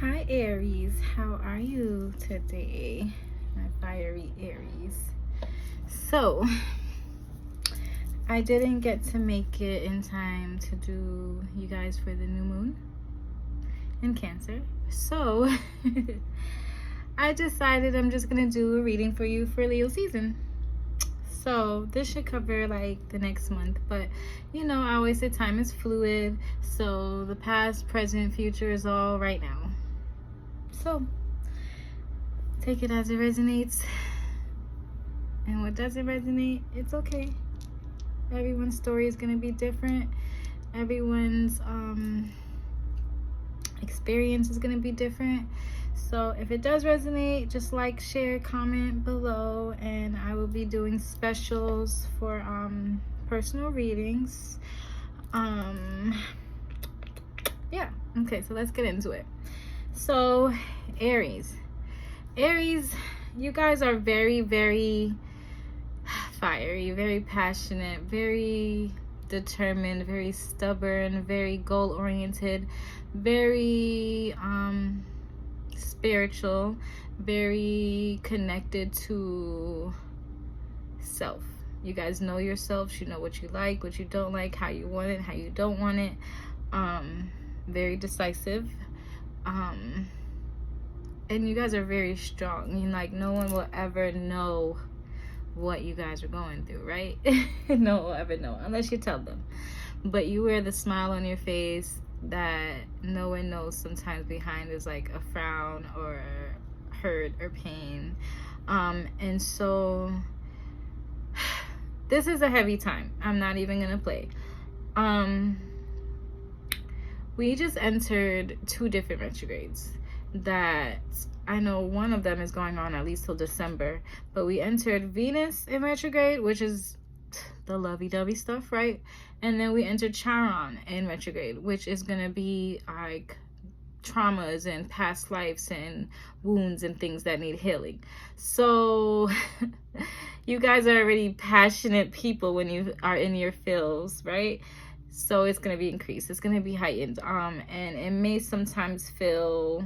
Hi Aries, how are you today? My fiery Aries. So, I didn't get to make it in time to do you guys for the new moon in Cancer. So, I decided I'm just going to do a reading for you for Leo season. So this should cover like the next month, but I always say time is fluid, so the past, present, future is all right now. So take it as it resonates, and what doesn't resonate, it's okay. Everyone's story is going to be different. Everyone's experience is going to be different. So if it does resonate, just like, share, comment below, and I will be doing specials for personal readings. Yeah, okay, so let's get into it. So Aries, you guys are very, very fiery, very passionate, very determined, very stubborn, very goal oriented, very spiritual, very connected to self. You guys know yourselves. You know what you like, what you don't like, how you want it, how you don't want it. Very decisive. And you guys are very strong. I mean, like, no one will ever know what you guys are going through, right? No one will ever know unless you tell them. But you wear the smile on your face that no one knows sometimes behind is like a frown or hurt or pain. And so this is a heavy time. I'm not even gonna play. We just entered 2 different retrogrades that I know one of them is going on at least till December, but we entered Venus in retrograde, which is the lovey-dovey stuff, right? And then we entered Charon in retrograde, which is gonna be like traumas and past lives and wounds and things that need healing. So you guys are already passionate people when you are in your feels, right? So it's gonna be increased, it's gonna be heightened, and it may sometimes feel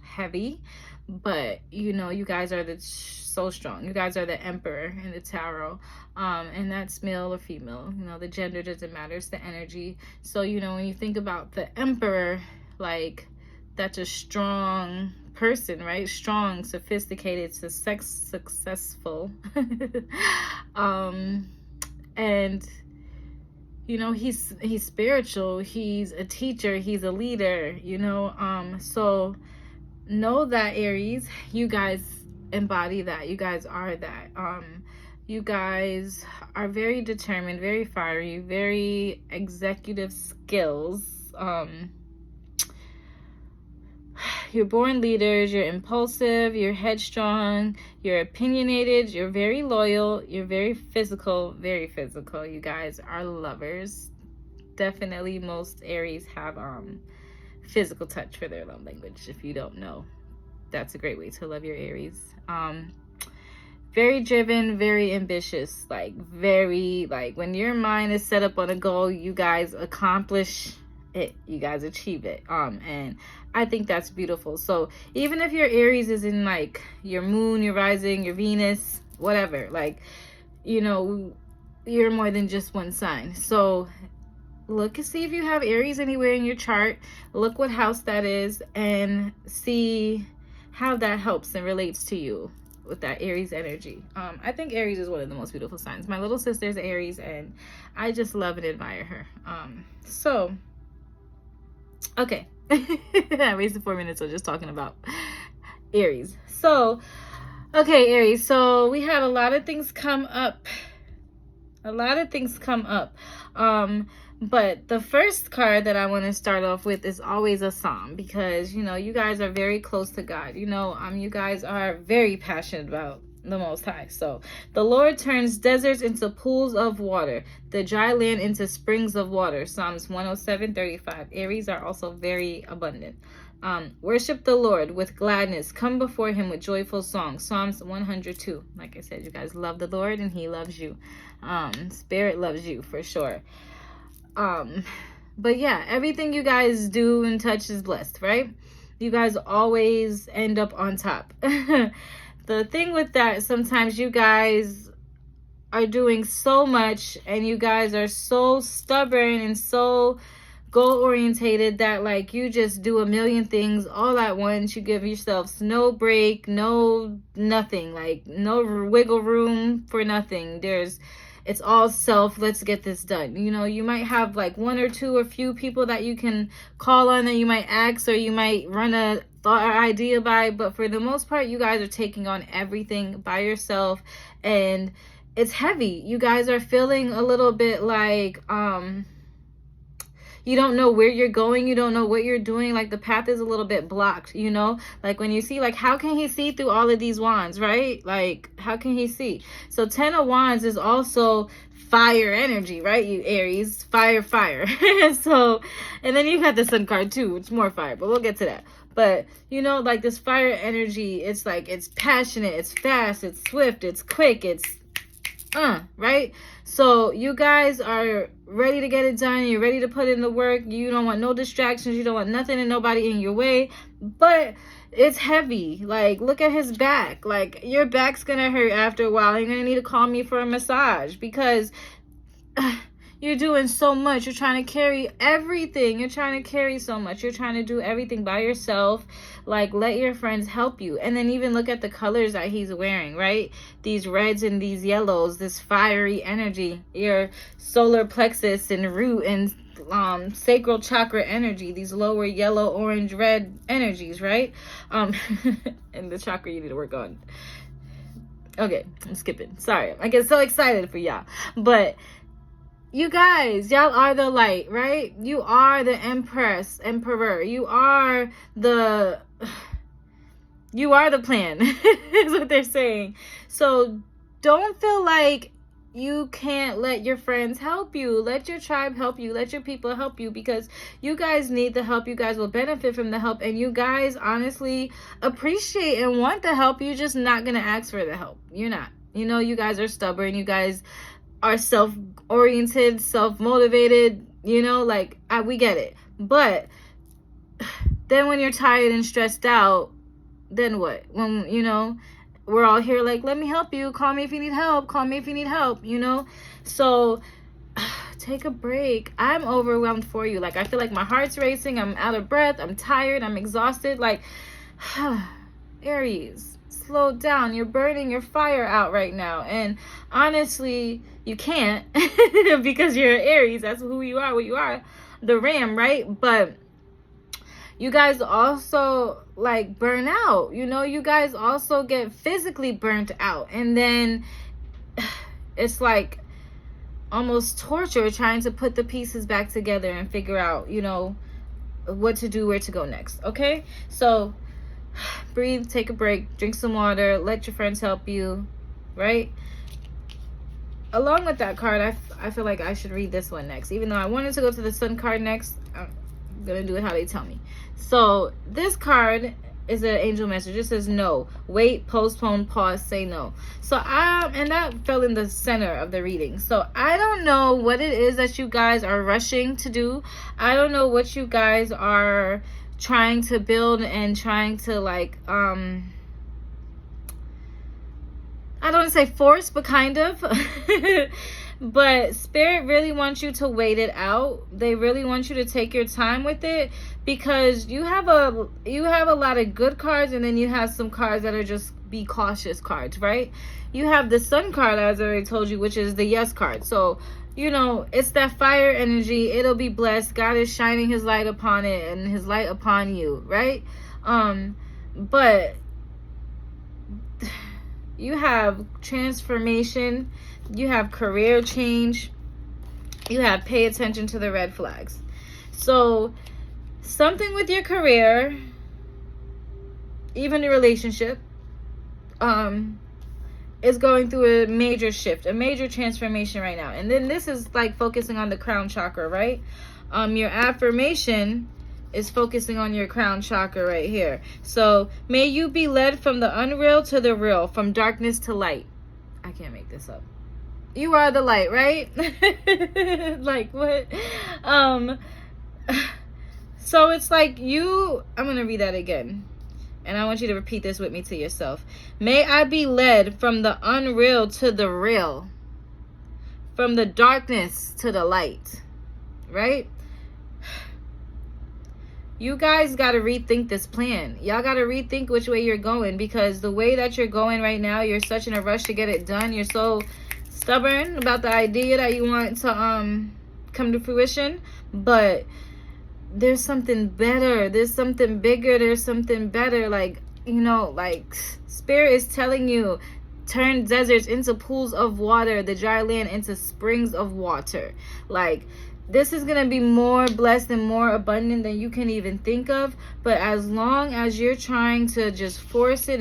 heavy, but you guys are so strong. You guys are the emperor in the tarot, and that's male or female. The gender doesn't matter, it's the energy. So when you think about the emperor, like, that's a strong person, right? Strong, sophisticated, successful. And he's spiritual, he's a teacher, he's a leader, so know that, Aries, you guys embody that. You guys are that. You guys are very determined, very fiery, very executive skills. You're born leaders, you're impulsive, you're headstrong, you're opinionated, you're very loyal, you're very physical, very physical. You guys are lovers. Definitely most Aries have physical touch for their love language. If you don't know, that's a great way to love your Aries. Very driven, very ambitious, very when your mind is set up on a goal, you guys accomplish it, you guys achieve it. And I think that's beautiful. So even if your Aries is in your moon, your rising, your Venus, whatever, you're more than just one sign. So look and see if you have Aries anywhere in your chart. Look what house that is and see how that helps and relates to you with that Aries energy. I think Aries is one of the most beautiful signs. My little sister's Aries, and I just love and admire her. So, okay. I wasted 4 minutes of just talking about Aries. So, okay, Aries. So we had a lot of things come up. But the first card that I want to start off with is always a psalm, because you guys are very close to God. You guys are very passionate about the Most High. So the Lord turns deserts into pools of water, the dry land into springs of water. Psalms 107:35. Aries are also very abundant. Worship the Lord with gladness. Come before him with joyful songs. Psalms 102. Like I said, you guys love the Lord and he loves you. Spirit loves you for sure. But yeah, everything you guys do and touch is blessed, right? You guys always end up on top. The thing with that, sometimes you guys are doing so much and you guys are so stubborn and so goal orientated that like you just do a million things all at once. You give yourselves no break, no nothing, like no wiggle room for nothing. It's all self, let's get this done. You know, you might have like one or two or few people that you can call on, that you might ask, or you might run a thought or idea by, but for the most part you guys are taking on everything by yourself, and it's heavy. You guys are feeling a little bit like you don't know where you're going, you don't know what you're doing, like the path is a little bit blocked, you know, like when you see like how can he see through all of these wands, right? Like how can he see? So 10 of Wands is also fire energy, right? You Aries, fire. So, and then you got the Sun card too, it's more fire, but we'll get to that. But you know, like this fire energy, it's like it's passionate, it's fast, it's swift, it's quick, it's right? So you guys are ready to get it done. You're ready to put in the work. You don't want no distractions. You don't want nothing and nobody in your way. But it's heavy. Like, look at his back. Like, your back's gonna hurt after a while. You're gonna need to call me for a massage because you're doing so much. You're trying to carry everything. You're trying to carry so much. You're trying to do everything by yourself. Like, let your friends help you. And then even look at the colors that he's wearing, right? These reds and these yellows, this fiery energy, your solar plexus and root and sacral chakra energy, these lower yellow, orange, red energies, right? And the chakra you need to work on. Okay, I'm skipping. Sorry. I get so excited for y'all. But you guys, y'all are the light, right? You are the emperor. You are the plan, is what they're saying. So don't feel like you can't let your friends help you. Let your tribe help you. Let your people help you, because you guys need the help. You guys will benefit from the help, and you guys honestly appreciate and want the help. You're just not going to ask for the help. You're not. You know, you guys are stubborn. You guys are self-oriented, self-motivated, you know, like we get it. But then when you're tired and stressed out, then what? When, you know, we're all here like, let me help you, call me if you need help, you know. So take a break. I'm overwhelmed for you. Like, I feel like my heart's racing, I'm out of breath, I'm tired, I'm exhausted. Like, Aries, slow down. You're burning your fire out right now. And honestly, you can't because you're Aries. That's who you are, what you are, the ram, right? But you guys also like burn out. You know, you guys also get physically burnt out. And then it's like almost torture trying to put the pieces back together and figure out, you know, what to do, where to go next. Okay? So breathe, take a break, drink some water, let your friends help you, right? Along with that card, I feel like I should read this one next. Even though I wanted to go to the Sun card next, I'm going to do it how they tell me. So this card is an angel message. It says no, wait, postpone, pause, say no. So and that fell in the center of the reading. So I don't know what it is that you guys are rushing to do. I don't know what you guys are trying to build and trying to like I don't want to say force, but kind of. But Spirit really wants you to wait it out. They really want you to take your time with it, because you have a lot of good cards, and then you have some cards that are just be cautious cards, right? You have the Sun card, as I already told you, which is the yes card. So, you know, it's that fire energy. It'll be blessed. God is shining his light upon it and his light upon you, right? But you have transformation, you have career change, you have pay attention to the red flags. So something with your career, even a relationship, is going through a major shift, a major transformation right now. And then this is like focusing on the crown chakra, right? Your affirmation is focusing on your crown chakra right here. So may you be led from the unreal to the real, from darkness to light. I can't make this up. You are the light, right? Like what? So it's like I'm going to read that again. And I want you to repeat this with me to yourself. May I be led from the unreal to the real, from the darkness to the light, right? You guys got to rethink this plan. Y'all got to rethink which way you're going, because the way that you're going right now, you're such in a rush to get it done. You're so stubborn about the idea that you want to come to fruition, but there's something better, there's something bigger, there's something better. Like, like Spirit is telling you, turn deserts into pools of water, the dry land into springs of water. Like, this is going to be more blessed and more abundant than you can even think of. But as long as you're trying to just force it,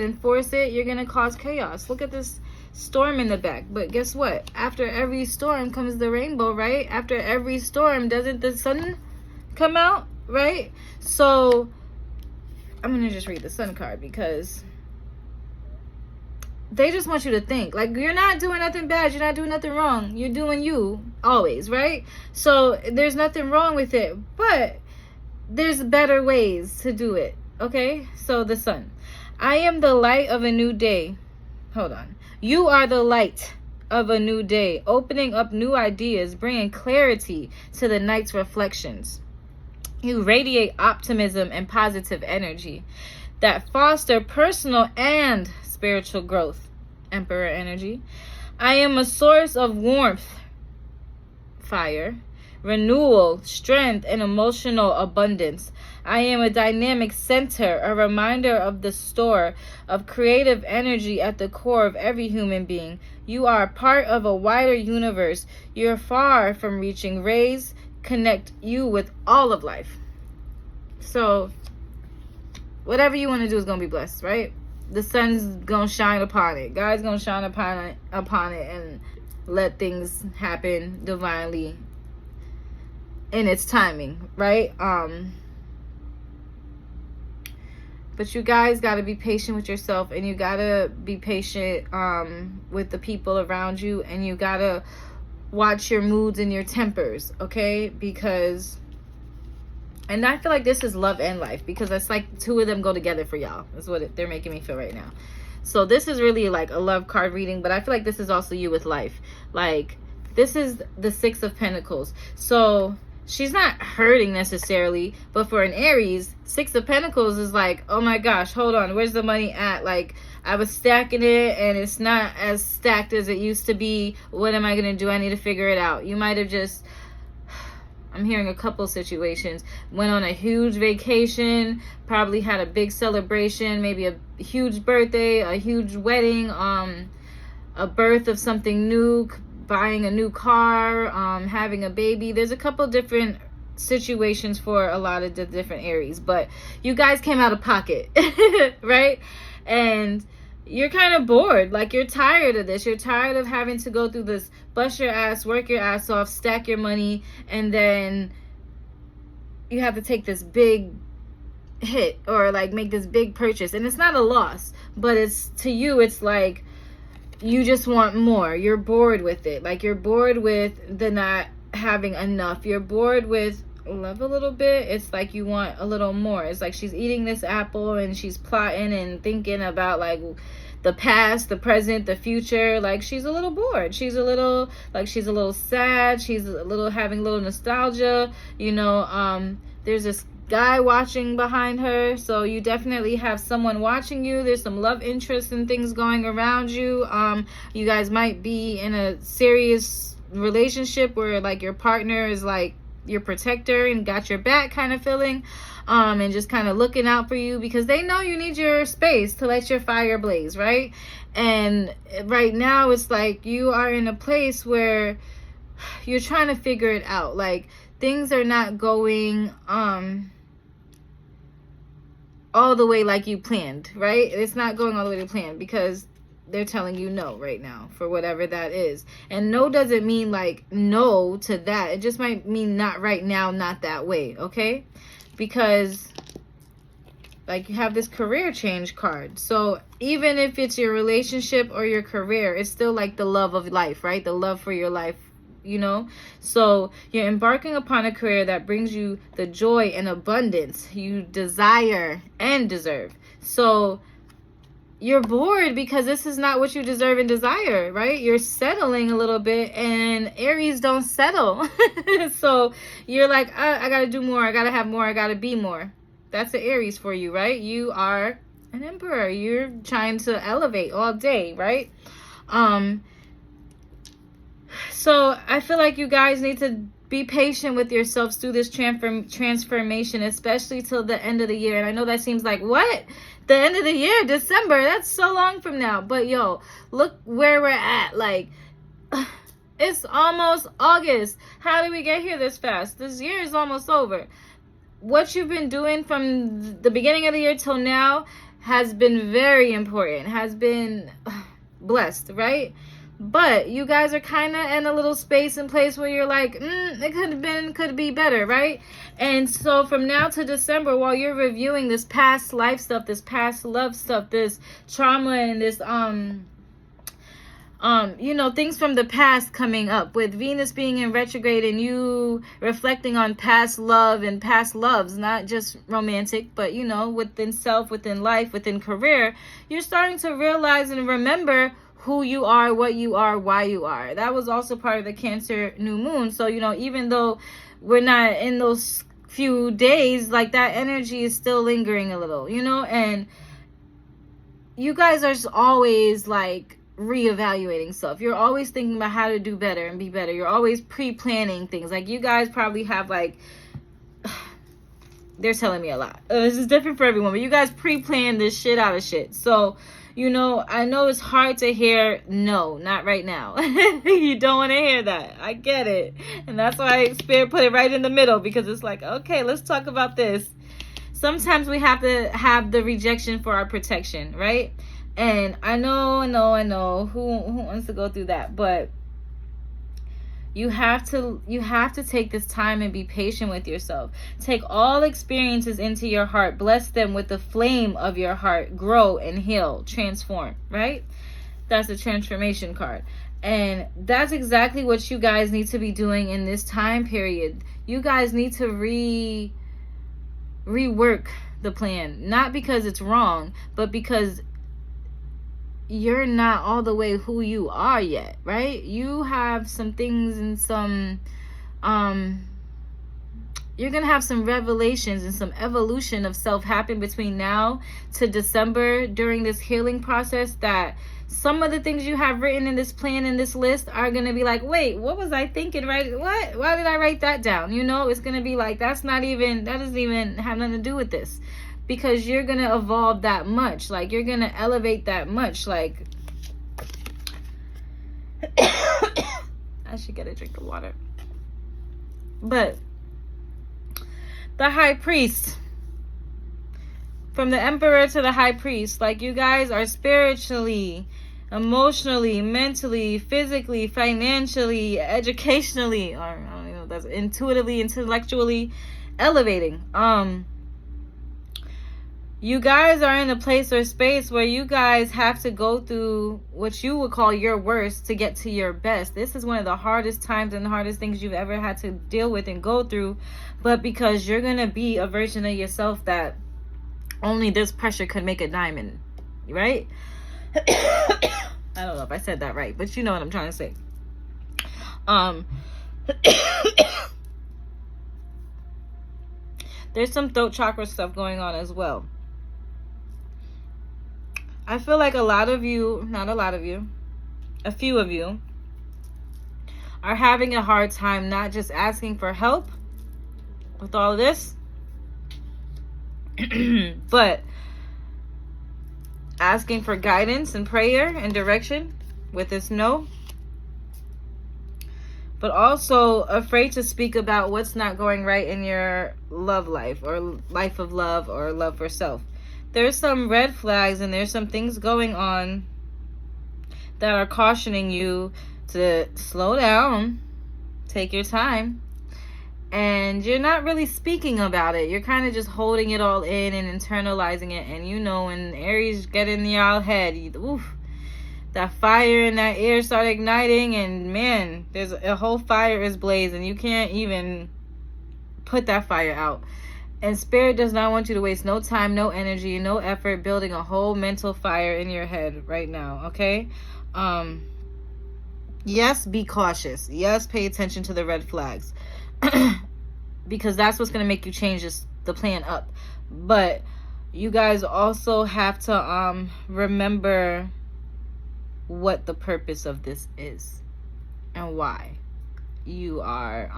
you're going to cause chaos. Look at this storm in the back. But guess what? After every storm comes the rainbow, right? After every storm, doesn't the sun come out, right? So I'm going to just read the sun card, because they just want you to think. Like, you're not doing nothing bad. You're not doing nothing wrong. You're doing you always, right? So there's nothing wrong with it. But there's better ways to do it, okay? So the sun. I am the light of a new day. Hold on. You are the light of a new day, opening up new ideas, bringing clarity to the night's reflections. You radiate optimism and positive energy that foster personal and spiritual growth. Emperor energy. I am a source of warmth, fire, renewal, strength, and emotional abundance. I am a dynamic center, a reminder of the store of creative energy at the core of every human being. You are part of a wider universe. You're far from reaching. Rays connect you with all of life. So whatever you want to do is going to be blessed, right? The sun's going to shine upon it. God's going to shine upon it and let things happen divinely in its timing, right? But you guys got to be patient with yourself, and you got to be patient with the people around you, and you got to watch your moods and your tempers, okay? Because, and I feel like this is love and life, because it's like two of them go together for y'all. That's what they're making me feel right now. So this is really like a love card reading, but I feel like this is also you with life. Like, this is the Six of Pentacles. So she's not hurting necessarily, but for an Aries, Six of Pentacles is like, oh my gosh, hold on, where's the money at? Like, I was stacking it and it's not as stacked as it used to be. What am I gonna do? I need to figure it out. You might have just, I'm hearing a couple situations, went on a huge vacation, probably had a big celebration, maybe a huge birthday, a huge wedding, a birth of something new, buying a new car, having a baby. There's a couple different situations for a lot of the different Aries, but you guys came out of pocket, right? And you're kind of bored. Like, you're tired of this. You're tired of having to go through this, bust your ass, work your ass off, stack your money, and then you have to take this big hit or like make this big purchase. And it's not a loss, but it's, to you, it's like you just want more. You're bored with it. Like, you're bored with the not having enough. You're bored with love a little bit. It's like you want a little more. It's like she's eating this apple and she's plotting and thinking about like the past, the present, the future. Like, she's a little bored. She's a little sad. She's a little having a little nostalgia. There's this guy watching behind her, so you definitely have someone watching you. There's some love interest and things going around you. You guys might be in a serious relationship where like your partner is like your protector and got your back kind of feeling, and just kind of looking out for you because they know you need your space to let your fire blaze, right? And right now it's like you are in a place where you're trying to figure it out. Like, things are not going all the way like you planned, right? It's not going all the way to plan because they're telling you no right now for whatever that is. And no doesn't mean like no to that. It just might mean not right now, not that way, okay? Because like you have this career change card. So even if it's your relationship or your career, it's still like the love of life, right? The love for your life, you know? So you're embarking upon a career that brings you the joy and abundance you desire and deserve. So you're bored because this is not what you deserve and desire, right? You're settling a little bit, and Aries don't settle. So you're like, I gotta do more, I gotta have more, I gotta be more. That's the Aries for you, right? You are an emperor. You're trying to elevate all day, right? So I feel like you guys need to be patient with yourselves through this transformation, especially till the end of the year. And I know that seems like, what? The end of the year, December, that's so long from now. But yo, look where we're at. Like, it's almost August. How did we get here this fast? This year is almost over. What you've been doing from the beginning of the year till now has been very important, has been blessed, right? But you guys are kind of in a little space and place where you're like, it could be better, right? And so from now to December, while you're reviewing this past life stuff, this past love stuff, this trauma and this, things from the past coming up, with Venus being in retrograde and you reflecting on past love and past loves, not just romantic, but, within self, within life, within career, you're starting to realize and remember who you are, what you are, why you are. That was also part of the Cancer new moon. So, even though we're not in those few days, like, that energy is still lingering a little, and you guys are just always like reevaluating stuff. You're always thinking about how to do better and be better. You're always pre-planning things. Like, you guys probably have like, they're telling me a lot. This is different for everyone, but you guys pre-plan this shit out of shit. So, I know it's hard to hear, no, not right now. You don't want to hear that. I get it. And that's why Spirit put it right in the middle, because it's like, okay, let's talk about this. Sometimes we have to have the rejection for our protection, right? And I know who wants to go through that, but you have to take this time and be patient with yourself. Take all experiences into your heart. Bless them with the flame of your heart. Grow and heal. Transform, right? That's the transformation card. And that's exactly what you guys need to be doing in this time period. You guys need to rework the plan. Not because it's wrong, but because you're not all the way who you are yet, right? You have some things and some you're gonna have some revelations and some evolution of self happen between now to December during this healing process, that some of the things you have written in this plan, in this list, are gonna be like, wait, what was I thinking, right? What? Why did I write that down? It's gonna be like, that doesn't even have nothing to do with this. Because you're going to evolve that much. Like, you're going to elevate that much. Like, I should get a drink of water. But the High Priest. From the Emperor to the High Priest. Like, you guys are spiritually, emotionally, mentally, physically, financially, educationally, or I don't know, that's intuitively, intellectually elevating. You guys are in a place or space where you guys have to go through what you would call your worst to get to your best. This is one of the hardest times and the hardest things you've ever had to deal with and go through. But because you're going to be a version of yourself that only this pressure could make a diamond, right? I don't know if I said that right, but you know what I'm trying to say. There's some throat chakra stuff going on as well. I feel like a few of you are having a hard time not just asking for help with all of this, but asking for guidance and prayer and direction with this no. But also afraid to speak about what's not going right in your love life, or life of love, or love for self. There's some red flags and there's some things going on that are cautioning you to slow down, take your time, and you're not really speaking about it. You're kind of just holding it all in and internalizing it. And when Aries get in your head, that fire in that air start igniting, and man, there's a whole fire is blazing. You can't even put that fire out. And Spirit does not want you to waste no time, no energy, no effort building a whole mental fire in your head right now, okay? Yes, be cautious. Yes, pay attention to the red flags. Because that's what's going to make you change the plan up. But you guys also have to remember what the purpose of this is and why you are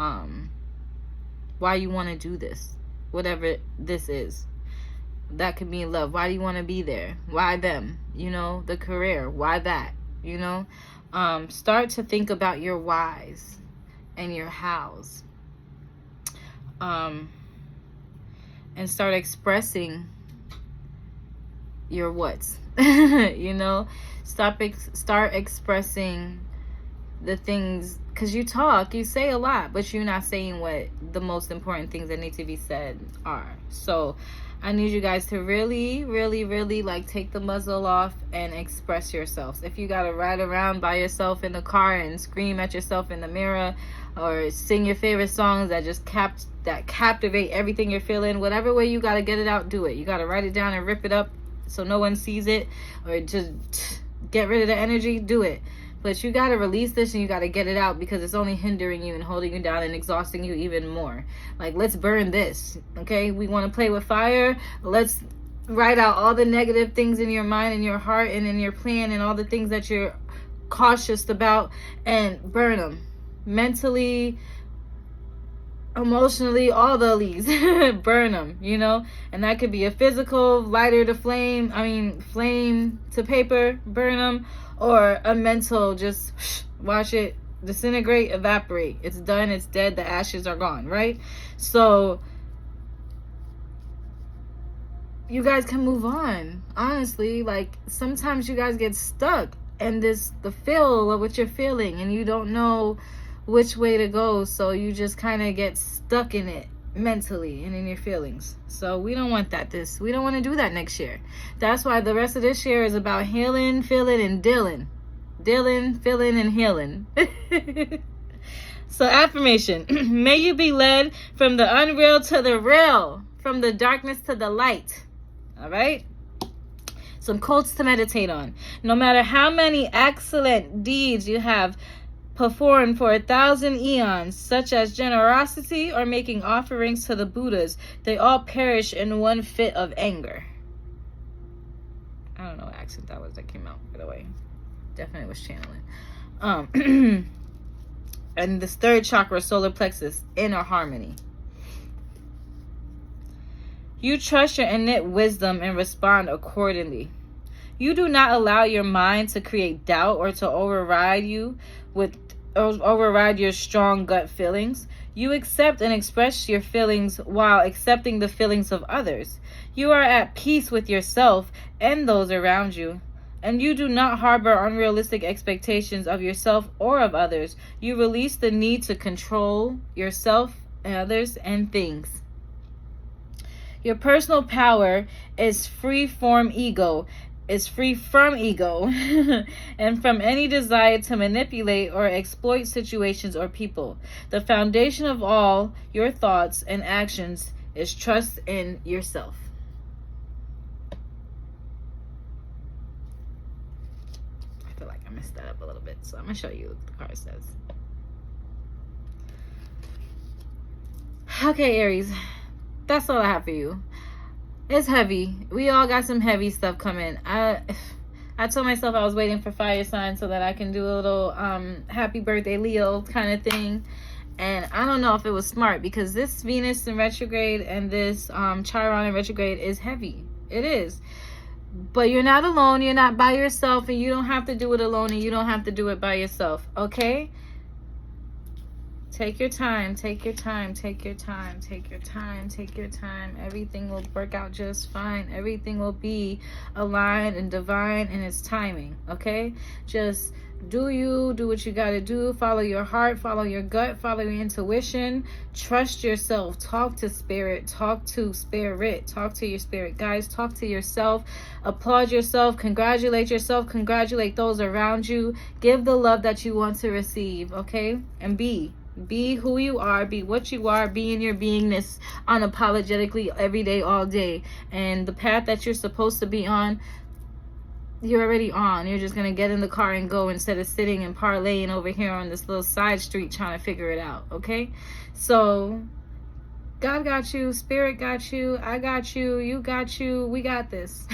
why you want to do this, whatever this is. That could mean love. Why do you want to be there? Why them? You know, the career. Why that? You know, start to think about your whys and your hows, and start expressing your what's. You know, start expressing the things, because you say a lot, but you're not saying what the most important things that need to be said are. So I need you guys to really, really, really like take the muzzle off and express yourselves. If you gotta ride around by yourself in the car and scream at yourself in the mirror, or sing your favorite songs that just captivate everything you're feeling, whatever way you gotta get it out, do it. You gotta write it down and rip it up so no one sees it, or just get rid of the energy, do it. But you got to release this, and you got to get it out, because it's only hindering you and holding you down and exhausting you even more. Like, let's burn this, okay? We want to play with fire. Let's write out all the negative things in your mind and your heart and in your plan, and all the things that you're cautious about, and burn them. Mentally, emotionally, all the leaves. Burn them, you know? And that could be a physical, lighter to flame, flame to paper, burn them. Or a mental, just watch it disintegrate, evaporate. It's done, it's dead, the ashes are gone, right? So you guys can move on. Honestly, like, sometimes you guys get stuck in the feel of what you're feeling, and you don't know which way to go, so you just kind of get stuck in it mentally and in your feelings. So we don't want that. We don't want to do that next year. That's why the rest of this year is about healing, feeling, and dealing, feeling, and healing. So affirmation: may you be led from the unreal to the real, from the darkness to the light. All right, some quotes to meditate on. No matter how many excellent deeds you have performed for 1,000 eons, such as generosity or making offerings to the Buddhas, they all perish in one fit of anger. I don't know what accent that was that came out, by the way. Definitely was channeling. And this third chakra, solar plexus, inner harmony. You trust your innate wisdom and respond accordingly. You do not allow your mind to create doubt or to override your strong gut feelings. You accept and express your feelings while accepting the feelings of others. You are at peace with yourself and those around you. And you do not harbor unrealistic expectations of yourself or of others. You release the need to control yourself and others and things. Your personal power is free from ego, and from any desire to manipulate or exploit situations or people. The foundation of all your thoughts and actions is trust in yourself. I feel like I messed that up a little bit, so I'm going to show you what the card says. Okay, Aries, that's all I have for you. It's heavy. We all got some heavy stuff coming. I told myself I was waiting for fire signs so that I can do a little happy birthday Leo kind of thing. And I don't know if it was smart, because this Venus in retrograde and this Chiron in retrograde is heavy. It is. But you're not alone. You're not by yourself, and you don't have to do it alone, and you don't have to do it by yourself. Okay? Take your time, take your time, take your time, take your time, take your time. Everything will work out just fine. Everything will be aligned and divine in its timing, okay? Just do you, do what you got to do. Follow your heart, follow your gut, follow your intuition. Trust yourself. Talk to spirit, talk to spirit, talk to your spirit. Guys, talk to yourself. Applaud yourself, congratulate yourself, congratulate those around you. Give the love that you want to receive, okay? And be who you are, be what you are, be in your beingness unapologetically every day, all day. And the path that you're supposed to be on, you're already on. You're just going to get in the car and go instead of sitting and parlaying over here on this little side street trying to figure it out, okay? So God got you, spirit got you, I got you, you got you, we got this.